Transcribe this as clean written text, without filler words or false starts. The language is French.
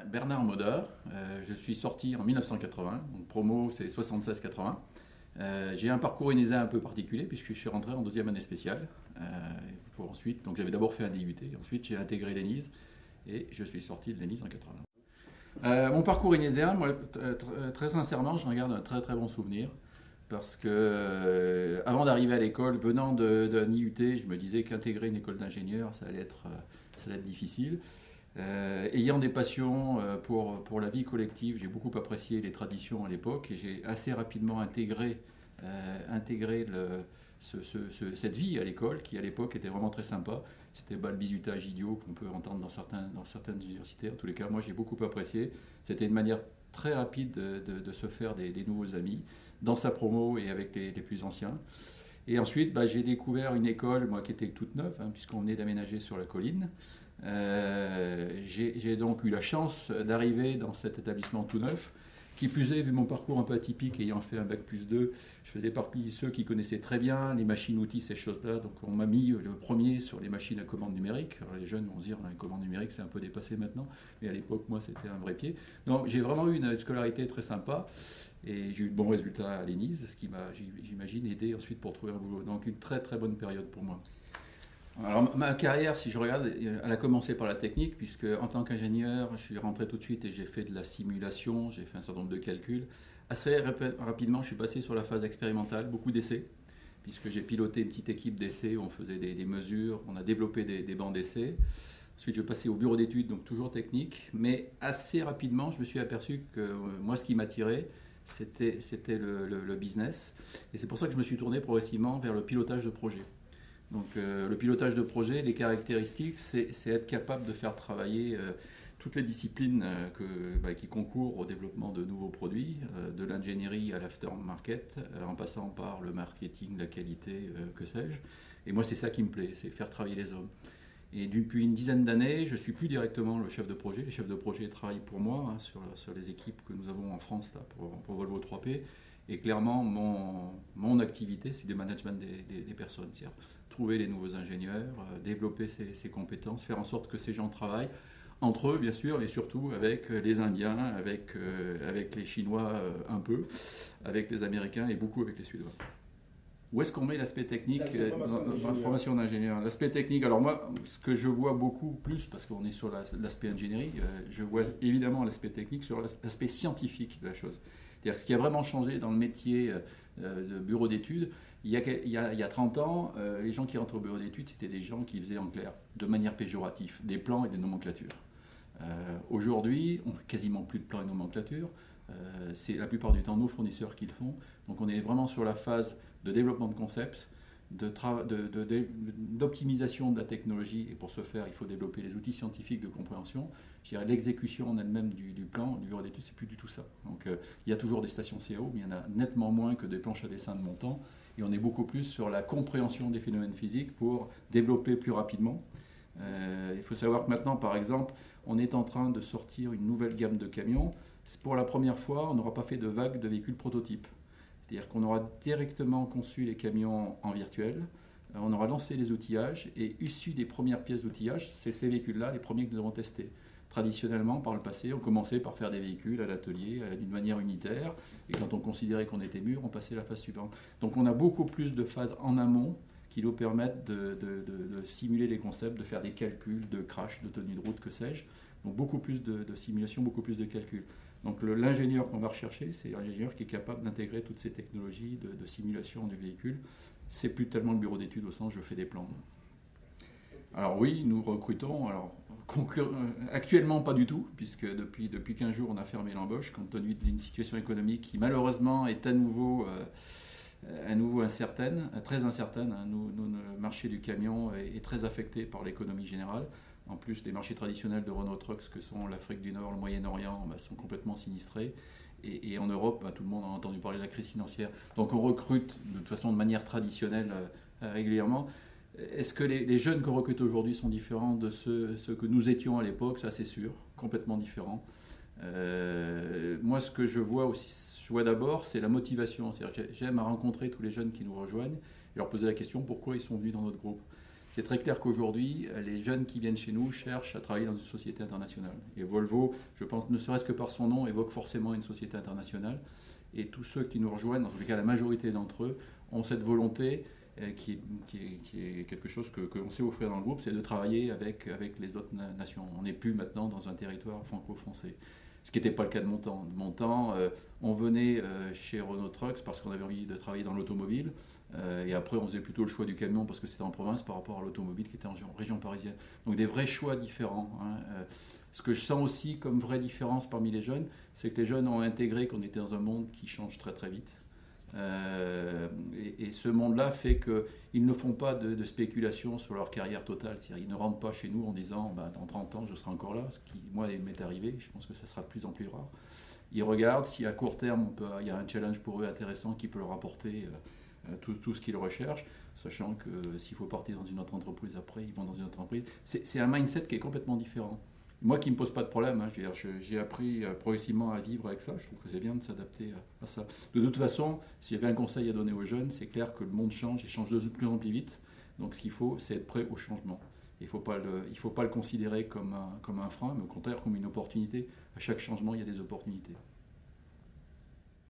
Bernard Moder, je suis sorti en 1980, donc promo c'est 76-80. J'ai un parcours ENESA un peu particulier puisque je suis rentré en deuxième année spéciale. Pour ensuite, donc j'avais d'abord fait un DUT, ensuite j'ai intégré l'ENISE et je suis sorti de l'ENISE en 80. Mon parcours ENESA, moi, très sincèrement, je regarde un très très bon souvenir parce que avant d'arriver à l'école, venant d'un IUT, je me disais qu'intégrer une école d'ingénieur, ça allait être difficile. Ayant des passions pour la vie collective, j'ai beaucoup apprécié les traditions à l'époque et j'ai assez rapidement intégré cette vie à l'école qui à l'époque était vraiment très sympa. C'était pas le bizutage idiot qu'on peut entendre dans certaines universités. En tous les cas, moi j'ai beaucoup apprécié. C'était une manière très rapide de se faire des nouveaux amis dans sa promo et avec les plus anciens. Et ensuite, j'ai découvert une école moi, qui était toute neuve, puisqu'on venait d'aménager sur la colline. J'ai donc eu la chance d'arriver dans cet établissement tout neuf. Qui plus est, vu mon parcours un peu atypique, ayant fait un bac+2, je faisais partie de ceux qui connaissaient très bien les machines-outils, ces choses-là. Donc on m'a mis le premier sur les machines à commande numérique. Alors les jeunes vont se dire, la commande numérique, c'est un peu dépassé maintenant. Mais à l'époque, moi, c'était un vrai pied. Donc j'ai vraiment eu une scolarité très sympa. Et j'ai eu de bons résultats à l'ENISE, ce qui m'a, j'imagine, aidé ensuite pour trouver un boulot. Donc une très très bonne période pour moi. Alors ma carrière, si je regarde, elle a commencé par la technique, puisque en tant qu'ingénieur, je suis rentré tout de suite et j'ai fait de la simulation, j'ai fait un certain nombre de calculs. Assez rapidement, je suis passé sur la phase expérimentale, beaucoup d'essais, puisque j'ai piloté une petite équipe d'essais où on faisait des mesures, on a développé des bancs d'essais. Ensuite, je passais au bureau d'études, donc toujours technique, mais assez rapidement, je me suis aperçu que moi, ce qui m'attirait, c'était le business. Et c'est pour ça que je me suis tourné progressivement vers le pilotage de projet. Donc le pilotage de projet, les caractéristiques, c'est être capable de faire travailler toutes les disciplines qui concourent au développement de nouveaux produits, de l'ingénierie à l'aftermarket, en passant par le marketing, la qualité, que sais-je. Et moi, c'est ça qui me plaît, c'est faire travailler les hommes. Et depuis une dizaine d'années, je ne suis plus directement le chef de projet. Les chefs de projet travaillent pour moi sur les équipes que nous avons en France là, pour Volvo 3P. Et clairement, mon activité, c'est le management des personnes. C'est-à-dire trouver les nouveaux ingénieurs, développer ces compétences, faire en sorte que ces gens travaillent entre eux, bien sûr, et surtout avec les Indiens, avec les Chinois un peu, avec les Américains et beaucoup avec les Suédois. Où est-ce qu'on met l'aspect technique dans la formation d'ingénieur? L'aspect technique, alors moi, ce que je vois beaucoup plus, parce qu'on est sur l'aspect ingénierie, je vois évidemment l'aspect technique sur l'aspect scientifique de la chose. C'est-à-dire ce qui a vraiment changé dans le métier de bureau d'études, il y a 30 ans, les gens qui rentrent au bureau d'études, c'était des gens qui faisaient en clair, de manière péjorative, des plans et des nomenclatures. Aujourd'hui, on n'a quasiment plus de plans et de nomenclatures. C'est la plupart du temps nos fournisseurs qui le font. Donc on est vraiment sur la phase de développement de concepts, d'optimisation de la technologie, et pour ce faire, il faut développer les outils scientifiques de compréhension. Je dirais l'exécution en elle-même du plan, du bureau d'études, c'est plus du tout ça. Donc il y a toujours des stations CAO, mais il y en a nettement moins que des planches à dessin de montant, et on est beaucoup plus sur la compréhension des phénomènes physiques pour développer plus rapidement. Il faut savoir que maintenant, par exemple, on est en train de sortir une nouvelle gamme de camions. Pour la première fois, on n'aura pas fait de vague de véhicules prototypes. C'est-à-dire qu'on aura directement conçu les camions en virtuel, on aura lancé les outillages et issu des premières pièces d'outillage, c'est ces véhicules-là les premiers que nous avons testés. Traditionnellement, par le passé, on commençait par faire des véhicules à l'atelier d'une manière unitaire et quand on considérait qu'on était mûr, on passait à la phase suivante. Donc on a beaucoup plus de phases en amont qui nous permettent de simuler les concepts, de faire des calculs de crash, de tenue de route, que sais-je. Donc beaucoup plus de simulation, beaucoup plus de calculs. Donc l'ingénieur qu'on va rechercher, c'est l'ingénieur qui est capable d'intégrer toutes ces technologies de simulation du véhicule. C'est plus tellement le bureau d'études au sens je fais des plans. Alors oui, nous recrutons. Alors, actuellement pas du tout, puisque depuis 15 jours on a fermé l'embauche, compte tenu d'une situation économique qui malheureusement est à nouveau incertaine, très incertaine. Le marché du camion est très affecté par l'économie générale. En plus, les marchés traditionnels de Renault Trucks, que sont l'Afrique du Nord, le Moyen-Orient, sont complètement sinistrés. Et en Europe, tout le monde a entendu parler de la crise financière. Donc on recrute de toute façon de manière traditionnelle régulièrement. Est-ce que les jeunes qu'on recrute aujourd'hui sont différents de ceux que nous étions à l'époque? Ça, c'est sûr, complètement différents. Moi, ce que je vois d'abord, c'est la motivation. C'est-à-dire, j'aime à rencontrer tous les jeunes qui nous rejoignent et leur poser la question pourquoi ils sont venus dans notre groupe. c'est très clair qu'aujourd'hui, les jeunes qui viennent chez nous cherchent à travailler dans une société internationale. Et Volvo, je pense, ne serait-ce que par son nom, évoque forcément une société internationale. Et tous ceux qui nous rejoignent, dans tous les cas la majorité d'entre eux, ont cette volonté qui est quelque chose qu'on sait offrir dans le groupe, c'est de travailler avec les autres nations. On n'est plus maintenant dans un territoire franco-français. Ce qui n'était pas le cas de mon temps. De mon temps, on venait chez Renault Trucks parce qu'on avait envie de travailler dans l'automobile. Et après, on faisait plutôt le choix du camion parce que c'était en province par rapport à l'automobile qui était en région parisienne. Donc des vrais choix différents. Ce que je sens aussi comme vraie différence parmi les jeunes, c'est que les jeunes ont intégré qu'on était dans un monde qui change très très vite. Et ce monde-là fait qu'ils ne font pas de spéculation sur leur carrière totale. C'est-à-dire, ils ne rentrent pas chez nous en disant dans 30 ans je serai encore là, ce qui moi m'est arrivé. Je pense que ça sera de plus en plus rare. Ils regardent si à court terme il y a un challenge pour eux intéressant qui peut leur apporter tout ce qu'ils recherchent, sachant que s'il faut partir dans une autre entreprise après, ils vont dans une autre entreprise. C'est un mindset qui est complètement différent. Moi qui ne me pose pas de problème, j'ai appris progressivement à vivre avec ça, je trouve que c'est bien de s'adapter à ça. De toute façon, s'il y avait un conseil à donner aux jeunes, c'est clair que le monde change et change de plus en plus vite, donc ce qu'il faut, c'est être prêt au changement. Il ne faut pas le considérer comme un frein, mais au contraire comme une opportunité. À chaque changement, il y a des opportunités.